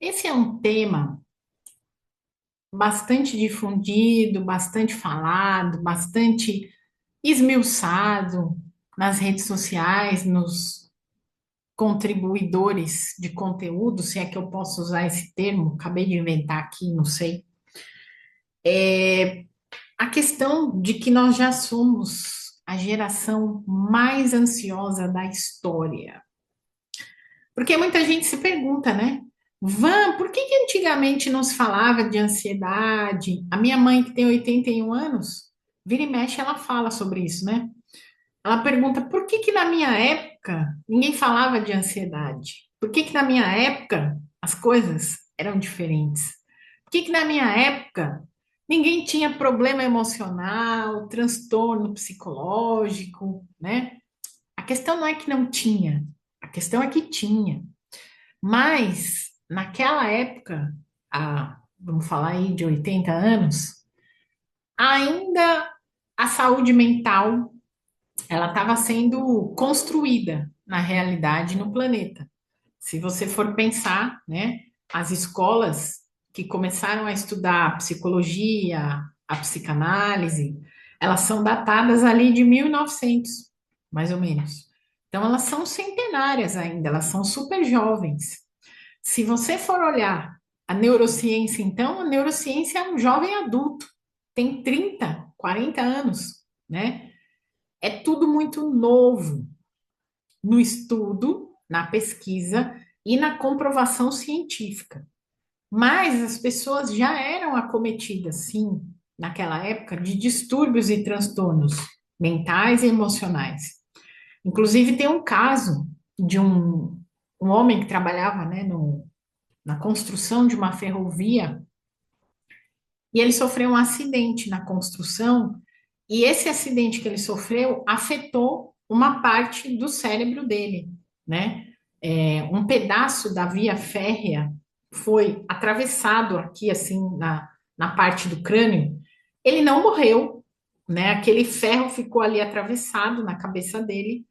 Esse é um tema bastante difundido, bastante falado, bastante esmiuçado nas redes sociais, nos contribuidores de conteúdo, se é que eu posso usar esse termo, acabei de inventar aqui, não sei. A questão de que nós já somos a geração mais ansiosa da história. Porque muita gente se pergunta, né? Van, por que que antigamente não se falava de ansiedade? A minha mãe, que tem 81 anos, vira e mexe, ela fala sobre isso, né? Ela pergunta, por que que na minha época ninguém falava de ansiedade? Por que que na minha época as coisas eram diferentes? Por que que na minha época ninguém tinha problema emocional, transtorno psicológico, né? A questão não é que não tinha, a questão é que tinha. Mas, naquela época, vamos falar aí de 80 anos, ainda a saúde mental ela estava sendo construída na realidade no planeta. Se você for pensar, né, as escolas que começaram a estudar a psicologia, a psicanálise, elas são datadas ali de 1900, mais ou menos. Então, elas são centenárias ainda, elas são super jovens. Se você for olhar a neurociência, então, a neurociência é um jovem adulto, tem 30, 40 anos, né? É tudo muito novo no estudo, na pesquisa e na comprovação científica. Mas as pessoas já eram acometidas, sim, naquela época, de distúrbios e transtornos mentais e emocionais. Inclusive, tem um caso de um homem que trabalhava, né, na construção de uma ferrovia e ele sofreu um acidente na construção, e esse acidente que ele sofreu afetou uma parte do cérebro dele, né? Um pedaço da via férrea foi atravessado aqui, assim, na parte do crânio. Ele não morreu, né? Aquele ferro ficou ali atravessado na cabeça dele.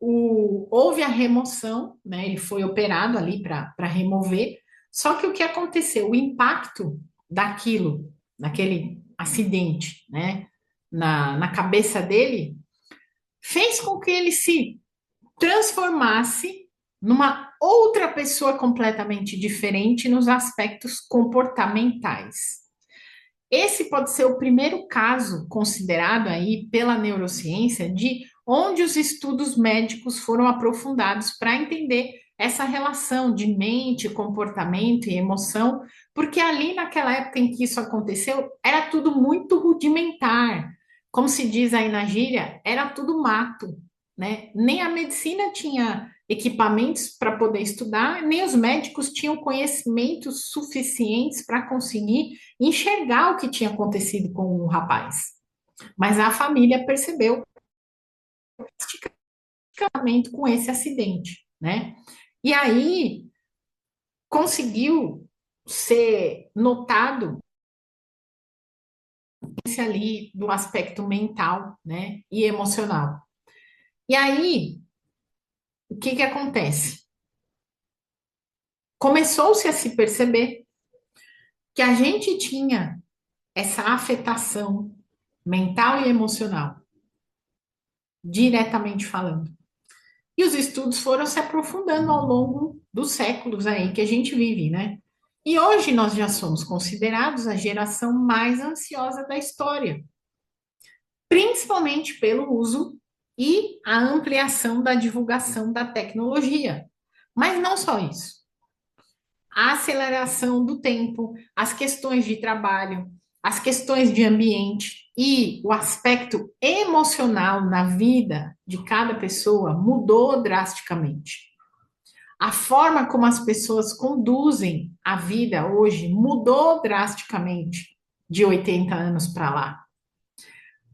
Houve a remoção, né? Ele foi operado ali para remover. Só que o que aconteceu? O impacto daquilo, daquele acidente, né? Na cabeça dele, fez com que ele se transformasse numa outra pessoa completamente diferente nos aspectos comportamentais. Esse pode ser o primeiro caso considerado aí pela neurociência de onde os estudos médicos foram aprofundados para entender essa relação de mente, comportamento e emoção, porque ali naquela época em que isso aconteceu, era tudo muito rudimentar. Como se diz aí na gíria, era tudo mato, né? Nem a medicina tinha equipamentos para poder estudar, nem os médicos tinham conhecimentos suficientes para conseguir enxergar o que tinha acontecido com o rapaz. Mas a família percebeu drasticamente com esse acidente, né? E aí conseguiu ser notado esse ali do aspecto mental, né, e emocional. E aí, o que que acontece? Começou-se a se perceber que a gente tinha essa afetação mental e emocional, diretamente falando. E os estudos foram se aprofundando ao longo dos séculos aí que a gente vive, né? E hoje nós já somos considerados a geração mais ansiosa da história, principalmente pelo uso e a ampliação da divulgação da tecnologia. Mas não só isso. A aceleração do tempo, as questões de trabalho, as questões de ambiente e o aspecto emocional na vida de cada pessoa mudou drasticamente. A forma como as pessoas conduzem a vida hoje mudou drasticamente de 80 anos para lá.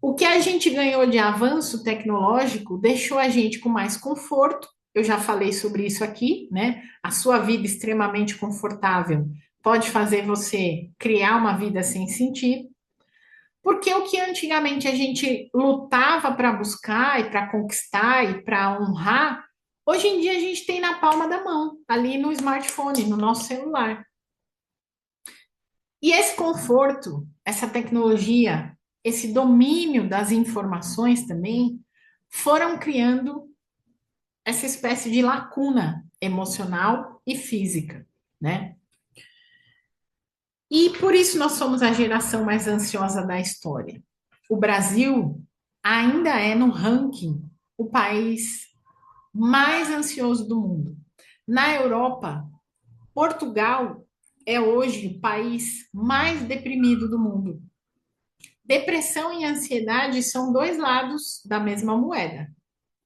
O que a gente ganhou de avanço tecnológico deixou a gente com mais conforto. Eu já falei sobre isso aqui, né? A sua vida extremamente confortável pode fazer você criar uma vida sem sentido. Porque o que antigamente a gente lutava para buscar e para conquistar e para honrar, hoje em dia a gente tem na palma da mão, ali no smartphone, no nosso celular. E esse conforto, essa tecnologia, esse domínio das informações também foram criando essa espécie de lacuna emocional e física, né? E por isso nós somos a geração mais ansiosa da história. O Brasil ainda é no ranking o país mais ansioso do mundo. Na Europa, Portugal é hoje o país mais deprimido do mundo. Depressão e ansiedade são dois lados da mesma moeda,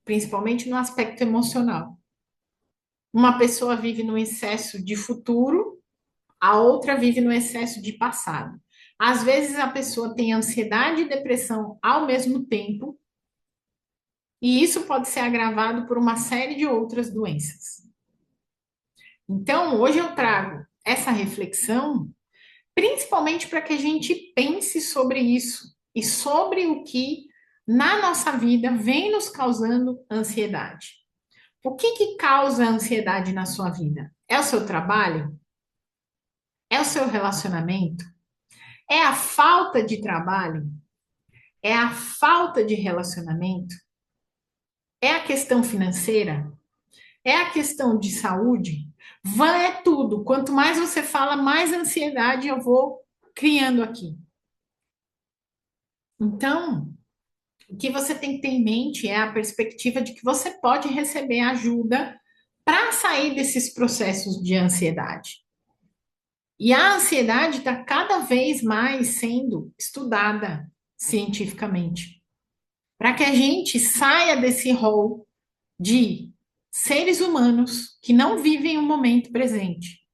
principalmente no aspecto emocional. Uma pessoa vive no excesso de futuro, a outra vive no excesso de passado. Às vezes a pessoa tem ansiedade e depressão ao mesmo tempo, e isso pode ser agravado por uma série de outras doenças. Então, hoje eu trago essa reflexão, principalmente para que a gente pense sobre isso e sobre o que na nossa vida vem nos causando ansiedade. O que que causa ansiedade na sua vida? É o seu trabalho? É o seu relacionamento? É a falta de trabalho? É a falta de relacionamento? É a questão financeira? É a questão de saúde? Van é tudo. Quanto mais você fala, mais ansiedade eu vou criando aqui. Então, o que você tem que ter em mente é a perspectiva de que você pode receber ajuda para sair desses processos de ansiedade. E a ansiedade está cada vez mais sendo estudada cientificamente, para que a gente saia desse rol de seres humanos que não vivem o momento presente.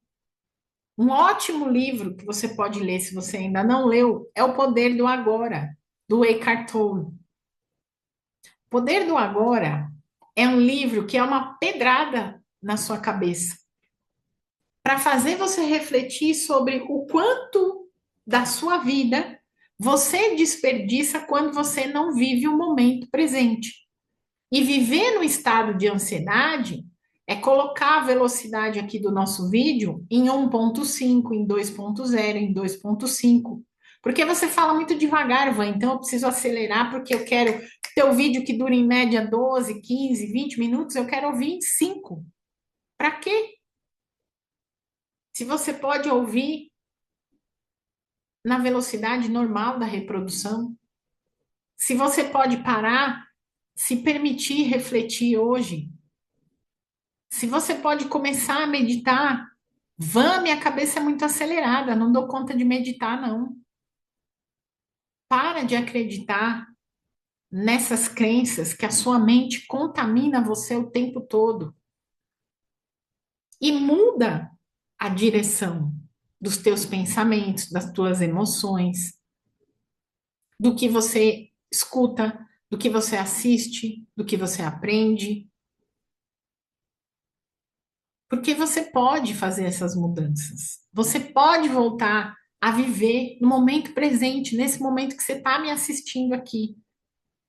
Um ótimo livro que você pode ler, se você ainda não leu, é O Poder do Agora, do Eckhart Tolle. O Poder do Agora é um livro que é uma pedrada na sua cabeça, para fazer você refletir sobre o quanto da sua vida você desperdiça quando você não vive o momento presente. E viver no estado de ansiedade é colocar a velocidade aqui do nosso vídeo em 1.5, em 2.0, em 2.5. Porque você fala muito devagar, Van, então eu preciso acelerar porque eu quero teu vídeo que dura em média 12, 15, 20 minutos, eu quero ouvir em 5. Para quê? Se você pode ouvir na velocidade normal da reprodução, se você pode parar, se permitir refletir hoje, se você pode começar a meditar, vã, minha cabeça é muito acelerada, não dou conta de meditar, não. Para de acreditar nessas crenças que a sua mente contamina você o tempo todo e muda a direção dos teus pensamentos, das tuas emoções, do que você escuta, do que você assiste, do que você aprende. Porque você pode fazer essas mudanças. Você pode voltar a viver no momento presente, nesse momento que você está me assistindo aqui.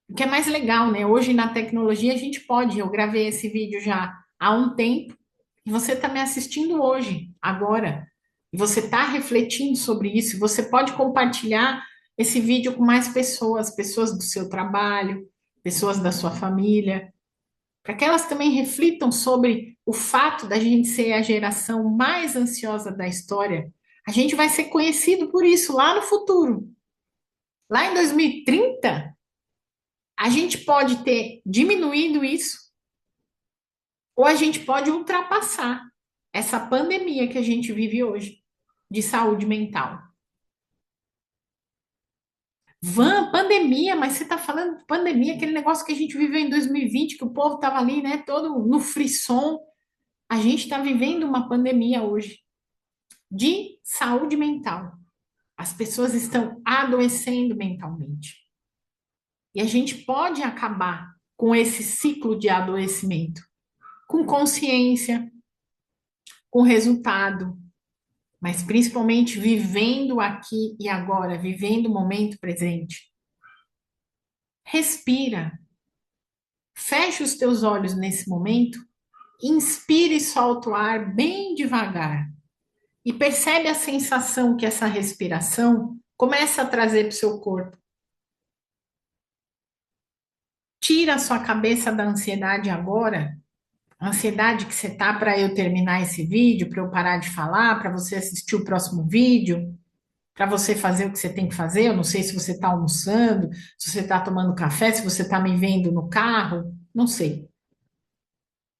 O que é mais legal, né? Hoje na tecnologia a gente pode. Eu gravei esse vídeo já há um tempo e você está me assistindo hoje, agora. E você está refletindo sobre isso. Você pode compartilhar esse vídeo com mais pessoas, pessoas do seu trabalho, pessoas da sua família, para que elas também reflitam sobre o fato da gente ser a geração mais ansiosa da história. A gente vai ser conhecido por isso lá no futuro. Lá em 2030, a gente pode ter diminuído isso, ou a gente pode ultrapassar essa pandemia que a gente vive hoje de saúde mental. Van, pandemia, mas você está falando de pandemia, aquele negócio que a gente viveu em 2020, que o povo estava ali, né, todo no frisson. A gente está vivendo uma pandemia hoje de saúde mental. As pessoas estão adoecendo mentalmente. E a gente pode acabar com esse ciclo de adoecimento, com consciência, com resultado, mas principalmente vivendo aqui e agora, vivendo o momento presente. Respira. Fecha os teus olhos nesse momento, inspire e solta o ar bem devagar. E percebe a sensação que essa respiração começa a trazer para o seu corpo. Tira a sua cabeça da ansiedade agora, a ansiedade que você tá para eu terminar esse vídeo, para eu parar de falar, para você assistir o próximo vídeo, para você fazer o que você tem que fazer. Eu não sei se você está almoçando, se você está tomando café, se você está me vendo no carro, não sei.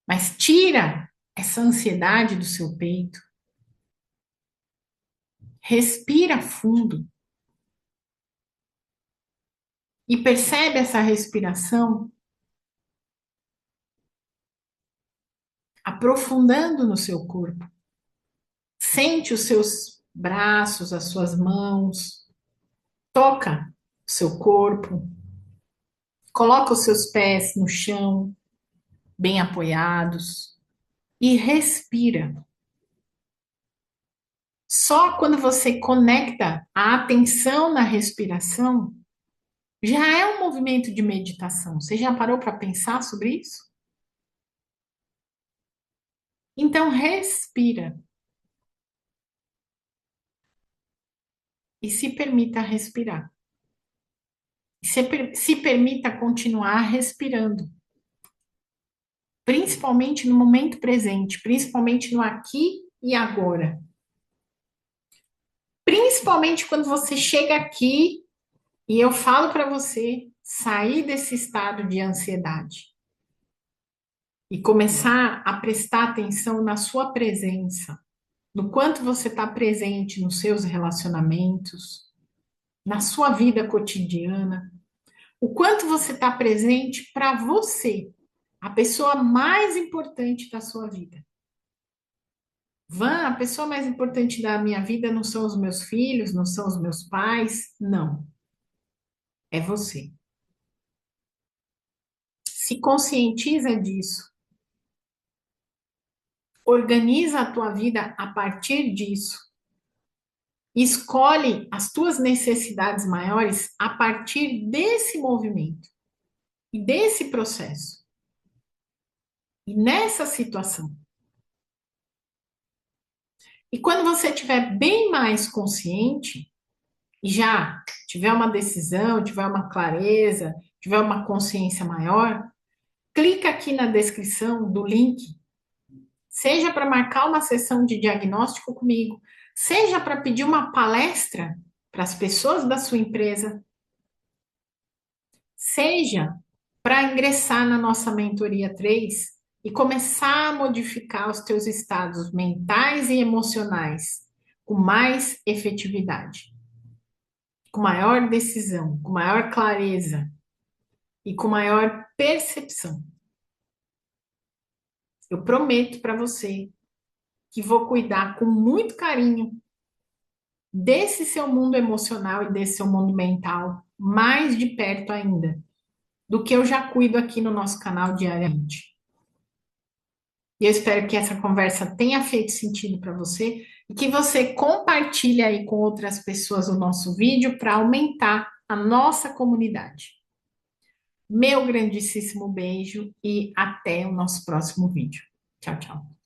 Mas tira essa ansiedade do seu peito, respira fundo e percebe essa respiração aprofundando no seu corpo. Sente os seus braços, as suas mãos, toca o seu corpo, coloca os seus pés no chão, bem apoiados, e respira. Só quando você conecta a atenção na respiração, já é um movimento de meditação. Você já parou para pensar sobre isso? Então, respira e se permita respirar. Se permita continuar respirando, principalmente no momento presente, principalmente no aqui e agora. Principalmente quando você chega aqui e eu falo para você sair desse estado de ansiedade e começar a prestar atenção na sua presença, no quanto você está presente nos seus relacionamentos, na sua vida cotidiana, o quanto você está presente para você, a pessoa mais importante da sua vida. Van, a pessoa mais importante da minha vida não são os meus filhos, não são os meus pais, não. É você. Se conscientiza disso. Organiza a tua vida a partir disso. Escolhe as tuas necessidades maiores a partir desse movimento e desse processo. E nessa situação. E quando você estiver bem mais consciente, e já tiver uma decisão, tiver uma clareza, tiver uma consciência maior, clica aqui na descrição do link, seja para marcar uma sessão de diagnóstico comigo, seja para pedir uma palestra para as pessoas da sua empresa, seja para ingressar na nossa mentoria 3 e começar a modificar os teus estados mentais e emocionais com mais efetividade, com maior decisão, com maior clareza e com maior percepção. Eu prometo para você que vou cuidar com muito carinho desse seu mundo emocional e desse seu mundo mental mais de perto ainda do que eu já cuido aqui no nosso canal diariamente. E eu espero que essa conversa tenha feito sentido para você e que você compartilhe aí com outras pessoas o nosso vídeo para aumentar a nossa comunidade. Meu grandíssimo beijo e até o nosso próximo vídeo. Tchau, tchau.